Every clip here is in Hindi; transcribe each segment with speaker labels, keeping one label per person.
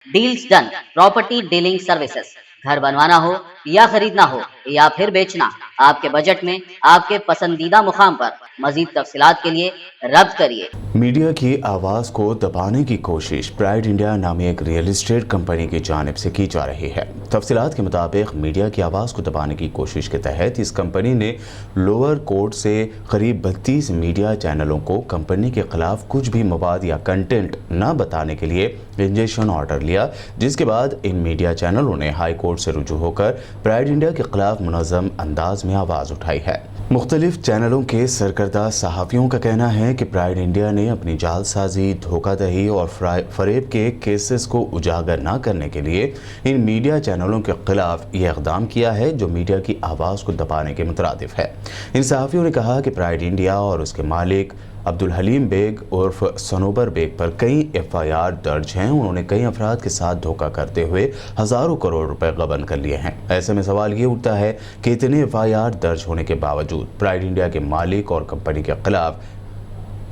Speaker 1: Deals done property dealing services. घर बनवाना हो या खरीदना हो या फिर बेचना, आपके बजट में आपके पसंदीदा मुकाम पर। मजीद तफसीलात के लिए रब्त करिए।
Speaker 2: मीडिया की आवाज़ को दबाने की कोशिश प्राइड इंडिया नामी एक रियल एस्टेट कंपनी की जानिब से की जा रही है। तफसीलात के मुताबिक मीडिया की आवाज़ को दबाने की कोशिश के तहत इस कंपनी ने लोअर कोर्ट से करीब 32 मीडिया चैनलों को कंपनी के खिलाफ कुछ भी मवाद या कंटेंट न बताने के लिए इंजेक्शन ऑर्डर लिया, जिसके बाद इन मीडिया चैनलों ने हाई कोर्ट से रुजू होकर प्राइड इंडिया के खिलाफ मुनज़्ज़म अंदाज में आवाज़ उठाई है। मुख्तलिफ चैनलों के सरकर्दा सहाफ़ियों का कहना है कि प्राइड इंडिया ने अपनी जालसाजी, धोखाधड़ी और फरेब के केसेस को उजागर न करने के लिए इन मीडिया चैनलों के खिलाफ ये इक़दाम किया है जो मीडिया की आवाज़ को दबाने के मुतरादिफ है। इन सहाफ़ियों ने कहा कि प्राइड इंडिया और उसके मालिक अब्दुल हलीम बेग उर्फ सनोबर बेग पर कई FIR दर्ज हैं। उन्होंने कई अफराद के साथ धोखा करते हुए हज़ारों करोड़ रुपए गबन कर लिए हैं। ऐसे में सवाल ये उठता है कि इतने FIR दर्ज होने के बावजूद प्राइड इंडिया के मालिक और कंपनी के खिलाफ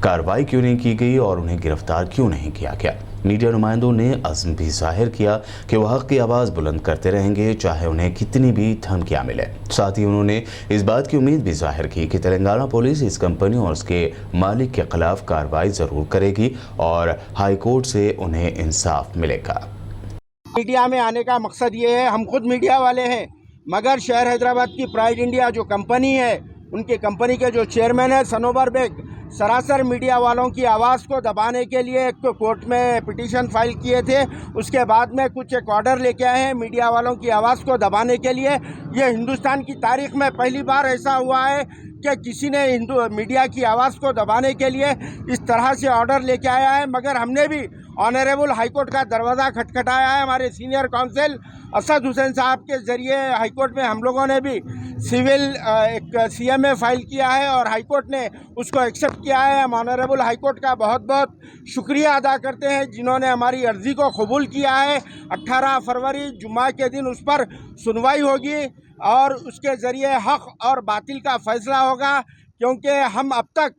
Speaker 2: कार्रवाई क्यों नहीं की गई और उन्हें गिरफ्तार क्यों नहीं किया गया। मीडिया नुमाइंदों ने अज़्म भी जाहिर किया कि वह हक़ की आवाज़ बुलंद करते रहेंगे, चाहे उन्हें कितनी भी धमकियाँ मिले। साथ ही उन्होंने इस बात की उम्मीद भी जाहिर की कि तेलंगाना पुलिस इस कंपनी और उसके मालिक के खिलाफ कार्रवाई ज़रूर करेगी और हाई कोर्ट से उन्हें इंसाफ मिलेगा।
Speaker 3: मीडिया में आने का मकसद ये है, हम खुद मीडिया वाले हैं, मगर शहर हैदराबाद की प्राइड इंडिया जो कंपनी है, उनके कंपनी के जो चेयरमैन है सनोबर बेग, सरासर मीडिया वालों की आवाज़ को दबाने के लिए एक तो कोर्ट में पिटीशन फाइल किए थे, उसके बाद में कुछ एक ऑर्डर लेके आए हैं मीडिया वालों की आवाज़ को दबाने के लिए। ये हिंदुस्तान की तारीख में पहली बार ऐसा हुआ है कि किसी ने मीडिया की आवाज़ को दबाने के लिए इस तरह से ऑर्डर लेके आया है। मगर हमने भी ऑनरेबल हाईकोर्ट का दरवाज़ा खटखटाया है। हमारे सीनियर काउंसिल असद हुसैन साहब के ज़रिए हाईकोर्ट में हम लोगों ने भी सिविल एक CMA फाइल किया है और हाईकोर्ट ने उसको एक्सेप्ट किया है। हम ऑनरेबल हाईकोर्ट का बहुत बहुत शुक्रिया अदा करते हैं जिन्होंने हमारी अर्ज़ी को कबूल किया है। 18 फरवरी जुम्मा के दिन उस पर सुनवाई होगी और उसके ज़रिए हक़ और बातिल का फ़ैसला होगा, क्योंकि हम अब तक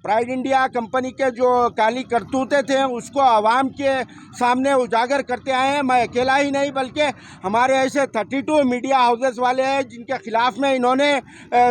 Speaker 3: प्राइड इंडिया कंपनी के जो काली करतूतें थे उसको आवाम के सामने उजागर करते आए हैं। मैं अकेला ही नहीं बल्कि हमारे ऐसे 32 मीडिया हाउसेस वाले हैं जिनके खिलाफ में इन्होंने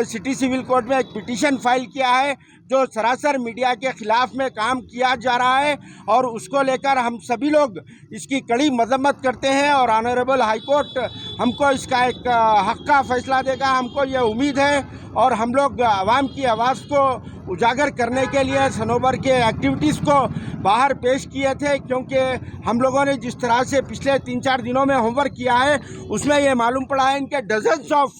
Speaker 3: सिटी सिविल कोर्ट में एक पिटीशन फाइल किया है जो सरासर मीडिया के ख़िलाफ़ में काम किया जा रहा है, और उसको लेकर हम सभी लोग इसकी कड़ी मजम्मत करते हैं और ऑनरेबल हाई कोर्ट हमको इसका एक हक़ का फ़ैसला देगा, हमको ये उम्मीद है। और हम लोग आवाम की आवाज़ को उजागर करने के लिए सनोबर के एक्टिविटीज़ को बाहर पेश किए थे, क्योंकि हम लोगों ने जिस तरह से पिछले 3-4 दिनों में होमवर्क किया है उसमें ये मालूम पड़ा है इनके डजन्स ऑफ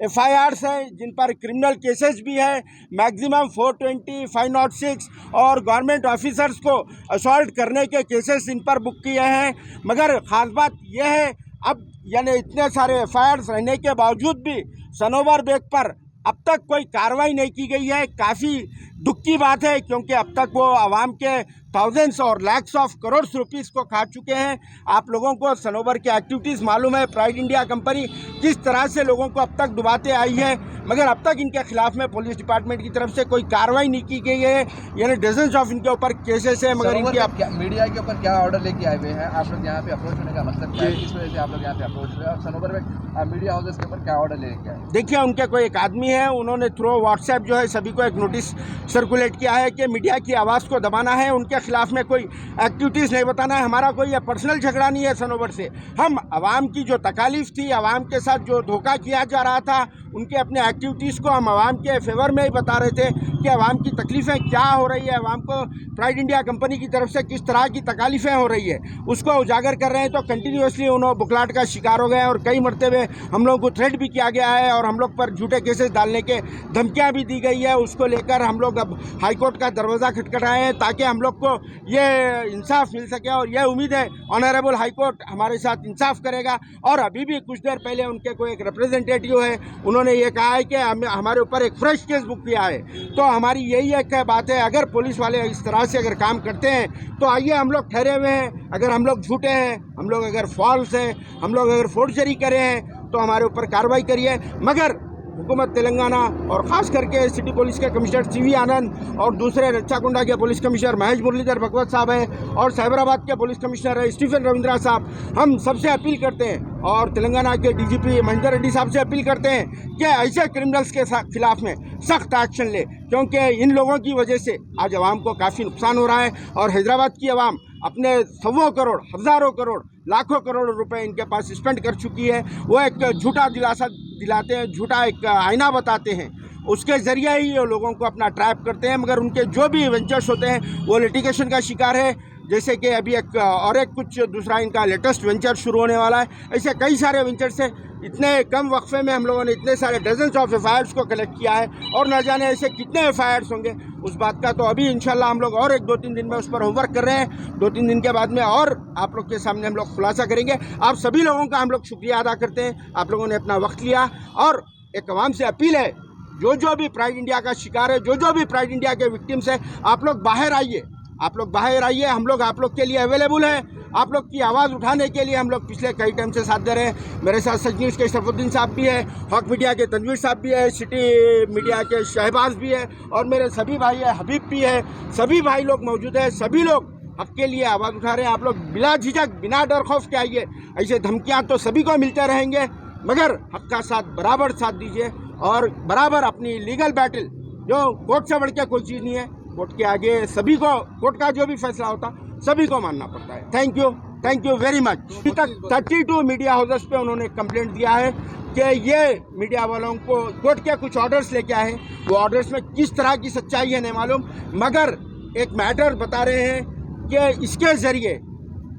Speaker 3: FIRs हैं जिन पर क्रिमिनल केसेस भी है, मैक्सिमम 420, 506 और गवर्नमेंट ऑफिसर्स को असॉल्ट करने के केसेस इन पर बुक किए हैं। मगर ख़ास बात यह है, अब यानी इतने सारे FIRs रहने के बावजूद भी सनोबर बेग पर अब तक कोई कार्रवाई नहीं की गई है। काफ़ी दुख की बात है, क्योंकि अब तक वो आवाम के थाउजेंड्स और लैक्स ऑफ करोड़ रुपीस को खा चुके हैं। आप लोगों को सनोबर की एक्टिविटीज़ मालूम है, प्राइड इंडिया कंपनी किस तरह से लोगों को अब तक डुबाते आई है, मगर अब तक इनके खिलाफ में पुलिस डिपार्टमेंट की तरफ से कोई कार्रवाई नहीं की गई है। यानी डजन्स ऑफ इनके ऊपर केसेस है, मगर इनके
Speaker 4: मीडिया के ऊपर क्या ऑर्डर लेके आए हुए हैं आप लोग यहाँ पे अप्रोच होने का मतलब क्या है, किस वजह से आप लोग यहाँ पे अप्रोच हुए और सनोबर में मीडिया हाउसेस के ऊपर क्या ऑर्डर लेके आए?
Speaker 3: देखिए, उनके कोई एक आदमी है, उन्होंने थ्रू व्हाट्सएप जो है सभी को एक नोटिस सर्कुलेट किया है कि मीडिया की आवाज़ को दबाना है, उनके खिलाफ में कोई एक्टिविटीज़ नहीं बताना है। हमारा कोई पर्सनल झगड़ा नहीं है सनोबर से। हम आवाम की जो तकालीफ थी, आवाम के साथ जो धोखा किया जा रहा था, उनके अपने एक्टिविटीज़ को हम आवाम के फेवर में ही बता रहे थे कि आवाम की तकलीफ़ें क्या हो रही है, आवाम को प्राइड इंडिया कंपनी की तरफ से किस तरह की तकालीफ़ें हो रही है उसको उजागर कर रहे हैं। तो कंटिन्यूसली उन्होंने बुखलाहट का शिकार हो गए और कई मरतबे हम लोग को थ्रेट भी किया गया है और हम लोग पर झूठे केसेस डालने के धमकियाँ भी दी गई है। उसको लेकर हम लोग अब हाई कोर्ट का दरवाज़ा खटखटाए हैं ताकि हम लोग को ये इंसाफ मिल सके, और ये उम्मीद है ऑनरेबल हाई कोर्ट हमारे साथ इंसाफ करेगा। और अभी भी कुछ देर पहले उनके कोई एक रिप्रेजेंटेटिव है, उन्होंने ये कहा है कि हमारे ऊपर एक फ्रेश केस बुक किया है। तो हमारी यही एक बात है, अगर पुलिस वाले इस तरह से अगर काम करते हैं तो आइए, हम लोग ठहरे हुए हैं। अगर हम लोग झूठे हैं, हम लोग अगर फॉल्स हैं, हम लोग अगर फोर्जरी करे हैं तो हमारे ऊपर कार्रवाई करिए। मगर हुकूमत तेलंगाना और ख़ास करके सिटी पुलिस के कमिश्नर CV आनंद और दूसरे रच्चाकुंडा के पुलिस कमिश्नर महेश मुरलीधर भगवत साहब है और साइबराबाद के पुलिस कमिश्नर है स्टीफन रविंद्रा साहब, हम सबसे अपील करते हैं और तेलंगाना के DGP महेंद्र रेड्डी साहब से अपील करते हैं कि ऐसे क्रिमिनल्स के खिलाफ में सख्त एक्शन ले, क्योंकि इन लोगों की वजह से आज आवाम को काफ़ी नुकसान हो रहा है और हैदराबाद की आवाम अपने सौों करोड़, हज़ारों करोड़, लाखों करोड़ रुपए इनके पास स्पेंड कर चुकी है। वो एक झूठा दिलासा दिलाते हैं, झूठा एक आईना बताते हैं, उसके ज़रिए ही ये लोगों को अपना ट्रैप करते हैं, मगर उनके जो भी वेंचर्स होते हैं वो लिटिगेशन का शिकार है। जैसे कि अभी एक कुछ दूसरा इनका लेटेस्ट वेंचर शुरू होने वाला है, ऐसे कई सारे वेंचर्स हैं। इतने कम वक्फे में हम लोगों ने इतने सारे डजन्स ऑफ FIRs को कलेक्ट किया है और न जाने ऐसे कितने FIRs होंगे उस बात का तो अभी इंशाल्लाह हम लोग और 1-2-3 दिन में उस पर होमवर्क कर रहे हैं। 2-3 दिन के बाद में और आप लोग के सामने हम लोग खुलासा करेंगे। आप सभी लोगों का हम लोग शुक्रिया अदा करते हैं, आप लोगों ने अपना वक्त लिया और एक आवाम से अपील है, जो भी प्राइड इंडिया का शिकार है, जो भी प्राइड इंडिया के विक्टिम्स है, आप लोग बाहर आइए, आप लोग बाहर आइए। हम लोग आप लोग के लिए अवेलेबल है, आप लोग की आवाज़ उठाने के लिए हम लोग पिछले कई टाइम से साथ दे रहे हैं। मेरे साथ सच न्यूज़ के शरफुद्दीन साहब भी है, हॉक मीडिया के तनवीर साहब भी है, सिटी मीडिया के शहबाज भी है और मेरे सभी भाई है, हबीब भी है, सभी भाई लोग मौजूद है। सभी लोग हक के लिए आवाज़ उठा रहे हैं। आप लोग बिला झिझक, बिना डर खौफ के आइए। ऐसे धमकियाँ तो सभी को मिलते रहेंगे, मगर हक का साथ बराबर साथ दीजिए और बराबर अपनी लीगल बैटल, जो कोर्ट से बढ़ के कोई चीज़ नहीं है, कोर्ट के आगे सभी को, कोर्ट का जो भी फैसला होता सभी को मानना पड़ता है। Thank you very much. अभी तक 32 मीडिया हाउसेस पे उन्होंने कंप्लेंट दिया है कि ये मीडिया वालों को कोर्ट के कुछ ऑर्डर्स लेके आए हैं, वो ऑर्डर्स में किस तरह की सच्चाई है नहीं मालूम, मगर एक मैटर बता रहे हैं कि इसके ज़रिए,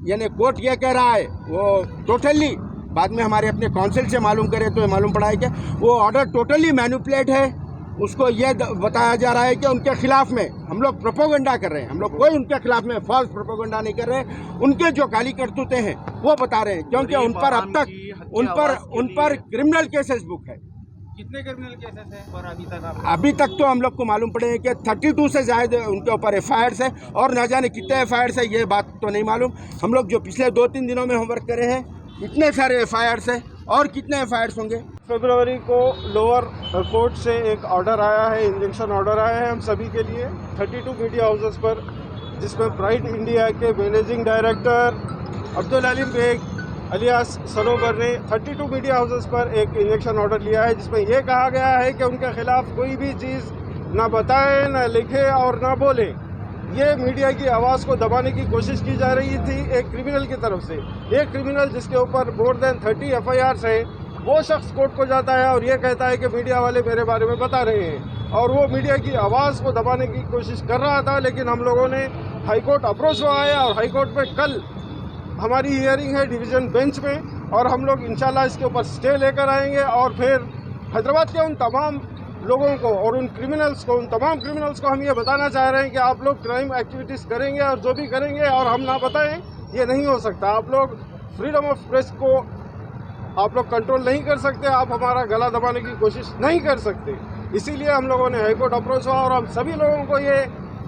Speaker 3: यानी कोर्ट ये कह रहा है, वो टोटली बाद में हमारे अपने काउंसिल से मालूम करें तो ये मालूम पड़ा है कि वो ऑर्डर टोटली मैनिपुलेट है। उसको ये बताया जा रहा है कि उनके खिलाफ में हम लोग प्रोपोगंडा कर रहे हैं। हम लोग कोई उनके खिलाफ में फॉल्स प्रोपोगंडा नहीं कर रहे, उनके जो काली करतूतें हैं वो बता रहे हैं, क्योंकि उन पर अब तक उन पर क्रिमिनल केसेस बुक है।
Speaker 5: कितने क्रिमिनल केसेस हैं और
Speaker 3: अभी तक तो हम लोग को मालूम पड़े हैं कि 32 से ज़्यादा उनके ऊपर FIRs है और न जाने कितने FIRs है ये बात तो नहीं मालूम। हम लोग जो पिछले 2-3 दिनों में होमवर्क करे हैं, इतने सारे FIRs है और कितने FIRs होंगे।
Speaker 5: फरवरी को लोअर कोर्ट से एक ऑर्डर आया है, इंजंक्शन ऑर्डर आया है हम सभी के लिए 32 मीडिया हाउसेस पर, जिसमें प्राइड इंडिया के managing director Abdul Aleem Baig alias Sanobar ने 32 मीडिया हाउसेस पर एक इंजंक्शन ऑर्डर लिया है, जिसमें यह कहा गया है कि उनके खिलाफ कोई भी चीज़ ना बताएं, ना लिखे और ना बोले। ये मीडिया की आवाज़ को दबाने की कोशिश की जा रही थी एक क्रिमिनल की तरफ से। एक क्रिमिनल जिसके ऊपर मोर देन 30 FIRs हैं, वो शख्स कोर्ट को जाता है और ये कहता है कि मीडिया वाले मेरे बारे में बता रहे हैं, और वो मीडिया की आवाज़ को दबाने की कोशिश कर रहा था। लेकिन हम लोगों ने हाई कोर्ट अप्रोच हुआ है और हाई कोर्ट में कल हमारी हियरिंग है डिवीज़न बेंच में, और हम लोग इंशाल्लाह इसके ऊपर स्टे लेकर आएंगे और फिर हैदराबाद के उन तमाम लोगों को और उन क्रिमिनल्स को, उन तमाम क्रिमिनल्स को हम ये बताना चाह रहे हैं कि आप लोग क्राइम एक्टिविटीज़ करेंगे और जो भी करेंगे और हम ना बताएं, ये नहीं हो सकता। आप लोग फ्रीडम ऑफ प्रेस को आप लोग कंट्रोल नहीं कर सकते, आप हमारा गला दबाने की कोशिश नहीं कर सकते। इसीलिए हम लोगों ने हाईकोर्ट अप्रोच हुआ और हम सभी लोगों को ये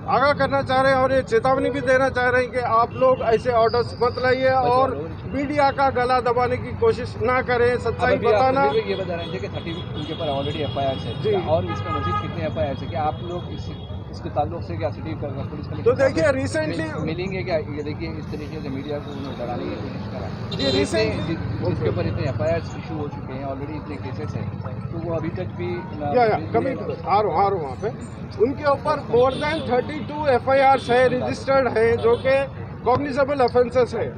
Speaker 5: आगाह करना चाह रहे हैं और ये चेतावनी भी देना चाह रहे हैं कि आप लोग ऐसे ऑर्डर्स मत लाइए और मीडिया का गला दबाने की कोशिश ना करें। सच्चाई बताना।
Speaker 4: ये बता रहे थे कि 30 उनके ऊपर ऑलरेडी FIRs है
Speaker 5: जी,
Speaker 4: और इसमें मजीद कितने FIRs है? क्या आप लोग इसके ताल्लुक से क्या सिटी पुलिस
Speaker 5: तो देखिए रिसेंटली
Speaker 4: मिलेंगे क्या? ये देखिए इस तरीके से मीडिया को उन्होंने डराने की कोशिश करा,
Speaker 5: जी रिसेंटली
Speaker 4: जिसके ऊपर इतने FIRs इशू हो चुके हैं, ऑलरेडी इतने केसेस हैं, तो वो अभी तक भी
Speaker 5: कमी आ रहा हूँ वहाँ पे उनके ऊपर मोर देन 32 FIRs है, रजिस्टर्ड है, जो कि कॉग्निजेबल ऑफेंसेस है।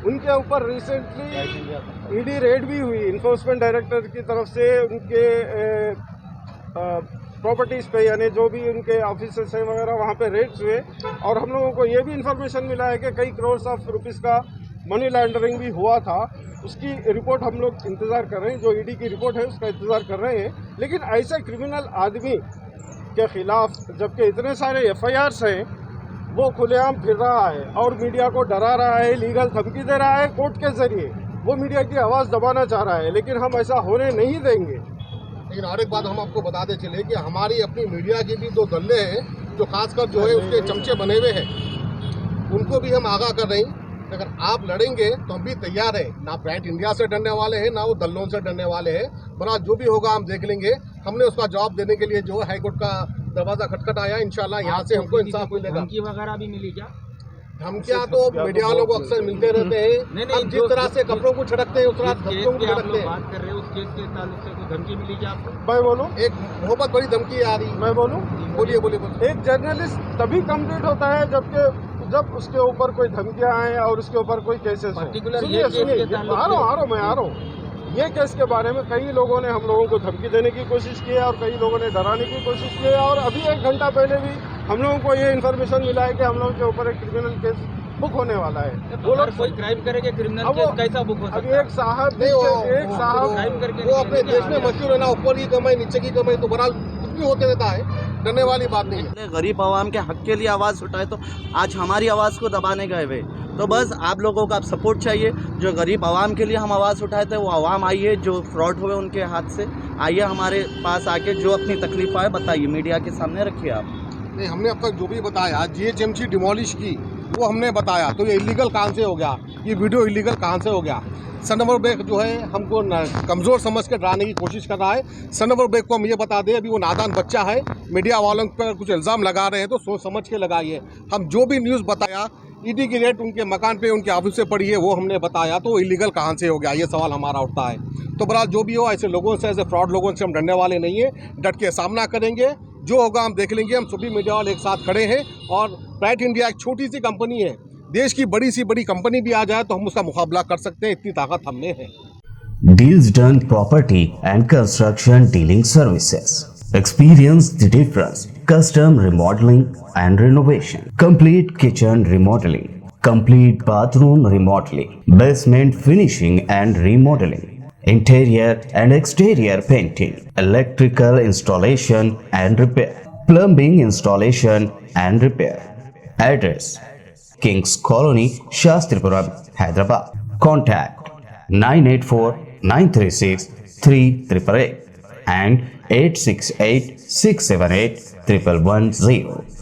Speaker 5: उनके ऊपर रिसेंटली ED रेड भी हुई, इन्फोर्समेंट डायरेक्टर की तरफ से उनके प्रॉपर्टीज़ पे, यानी जो भी उनके ऑफिसेस हैं वगैरह वहाँ पे रेड्स हुए, और हम लोगों को ये भी इन्फॉर्मेशन मिला है कि कई करोड़ ऑफ रुपीज़ का मनी लॉन्ड्रिंग भी हुआ था। उसकी रिपोर्ट हम लोग इंतज़ार कर रहे हैं, जो ED की रिपोर्ट है उसका इंतज़ार कर रहे हैं। लेकिन ऐसे क्रिमिनल आदमी के ख़िलाफ़ जबकि इतने सारे FIRs हैं, वो खुलेआम फिर रहा है और मीडिया को डरा रहा है, लीगल धमकी दे रहा है कोर्ट के ज़रिए, वो मीडिया की आवाज़ दबाना चाह रहा है। लेकिन हम ऐसा होने नहीं देंगे।
Speaker 6: लेकिन और एक बात हम आपको बताते चले कि हमारी अपनी मीडिया के भी 2 दल्ले हैं जो खासकर जो है उसके चमचे बने हुए हैं, उनको भी हम आगाह कर रहे हैं कि अगर आप लड़ेंगे तो हम भी तैयार है, ना ब्राइट इंडिया से डरने वाले हैं, ना वो दल्लों से डरने वाले हैं। बना जो भी होगा हम देख लेंगे। हमने उसका जवाब देने के लिए जो है हाईकोर्ट का दरवाजा खटखटाया। इंशाल्लाह यहाँ से हमको इंसाफ मिलेगा।
Speaker 7: धमकी वगैरह भी मिली क्या?
Speaker 6: धमकियाँ तो मीडिया वालों को अक्सर मिलते रहते हैं। हम जिस तरह से कपड़ों को छिड़कते हैं उस तरह धमकियों को छिड़कते हैं।
Speaker 7: बात कर रहे हैं उस केस के ताल्लुक से कोई धमकी मिली क्या आपको?
Speaker 5: मैं बोलूं?
Speaker 6: एक बहुत बड़ी धमकी आ रही।
Speaker 5: मैं बोलूं?
Speaker 6: बोलिए बोलिए बोलिए।
Speaker 5: एक जर्नलिस्ट तभी कंप्लीट होता है जब उसके ऊपर कोई धमकियां आए और उसके ऊपर कोई केसेस हो। सुनिए आ रहा हूँ ये केस के बारे में कई लोगों ने हम लोगों को धमकी देने की कोशिश की है और कई लोगों ने डराने की कोशिश की है। और अभी 1 घंटा पहले भी हम लोगों को ये इन्फॉर्मेशन मिला है कि हम लोगों के ऊपर एक क्रिमिनल केस बुक होने वाला है।
Speaker 7: वो लोग कोई क्राइम करेंगे, क्रिमिनल केस कैसा बुक हो सकता है?
Speaker 5: अभी एक साहब
Speaker 7: क्राइम करके
Speaker 6: वो अपने देश में मशहूर है ना, ऊपर की कमाई नीचे की कमाई तो बहरहाल कुछ भी होते रहता है। डरने वाली बात नहीं है।
Speaker 8: गरीब आवाम के हक के लिए आवाज़ उठाए तो आज हमारी आवाज़ को दबाने गए हुए। तो बस आप लोगों का सपोर्ट चाहिए। जो गरीब आवाम के लिए हम आवाज़ उठाए थे वो आवाम आइए, जो फ्रॉड हुए उनके हाथ से आइए हमारे पास आके जो अपनी तकलीफ आए बताइए, मीडिया के सामने रखिए आप।
Speaker 6: नहीं, हमने अब तक जो भी बताया GHMC डिमोलिश की वो हमने बताया। तो ये इलीगल कहाँ से हो गया, ये वीडियो इलीगल कहाँ से हो गया। सनवर बेग जो है हमको कमज़ोर समझ के डराने की कोशिश कर रहा है। सनवर बेग को हम ये बता दें अभी वो नादान बच्चा है। मीडिया वालों पर कुछ इल्ज़ाम लगा रहे हैं तो सोच समझ के लगाइए। हम जो भी न्यूज़ बताया ईडी की रेट उनके मकान पे उनके ऑफिस से पड़ी है वो हमने बताया। तो इलीगल कहाँ से हो गया ये सवाल हमारा उठता है। तो बहरहाल जो भी हो ऐसे लोगों से, ऐसे फ्रॉड लोगों से हम डरने वाले नहीं है। डट के सामना करेंगे, जो होगा हम देख लेंगे। हम सभी मीडिया वाले एक साथ खड़े हैं। और ब्राइट इंडिया एक छोटी सी कंपनी है, देश की बड़ी सी बड़ी कंपनी भी आ जाए तो हम उसका मुकाबला कर सकते हैं, इतनी ताकत हम में है।
Speaker 2: Deals done property and construction dealing services. Experience the difference. Custom remodeling and renovation. Complete kitchen remodeling. Complete bathroom remodeling. Basement finishing and remodeling. Interior and exterior painting. Electrical installation and repair. Plumbing installation and repair. Address: Kings Colony, Shastripuram, Hyderabad. Contact 984-936-3888 and 868-678-1110.